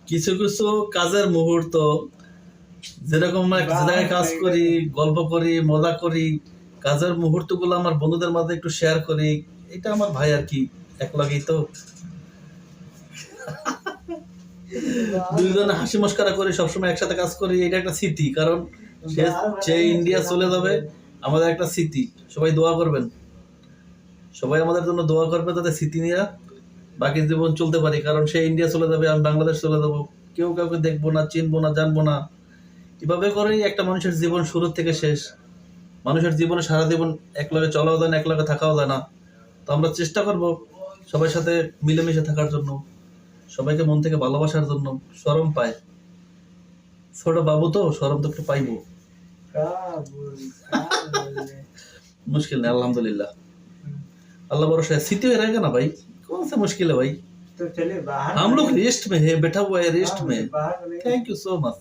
কিছু কিছু কাজের মুহূর্ত, যেরকম আমরা একটা জায়গায় কাজ করি, গল্প করি, মজা করি, কাজের মুহূর্তগুলো আমার বন্ধুদের মাঝে একটু শেয়ার করি। এটা আমার ভাই আর কি, একলাগেই তো দুইজনে হাসি মস্করা করি, সবসময় একসাথে কাজ করি। এটা একটা স্মৃতি, কারণ সে ইন্ডিয়া চলে যাবে, আমাদের একটা স্মৃতি। সবাই দোয়া করবেন, সবাই আমাদের জন্য দোয়া করবে, যাতে স্মৃতি নিয়ে বাকি জীবন চলতে পারি। কারণ সে ইন্ডিয়া চলে যাবে, আমি বাংলাদেশ চলে যাবো, কেউ কাউকে দেখবো না, চিনবো না, জানবো না। এভাবে করেই একটা মানুষের জীবন শুরু থেকে শেষ। মানুষের জীবনে সারা জীবন একলগে চলাও যায় না, একলগে থাকাও যায় না। তো আমরা চেষ্টা করব সবার সাথে মিলেমিশে থাকার জন্য, সবাইকে মন থেকে ভালোবাসার জন্য। শরম পায়, ছোট বাবু তো, শরম তো একটু পাইবো। मुश्किल नहीं, अल्हम्दुलिल्लाह। अल्लाह भरोसा है, स्थिति में रहेगा ना भाई, कौन सा मुश्किल है भाई। तो चलिए बाहर हम लोग रेस्ट में है, बैठा हुआ है रेस्ट में। Thank you so much.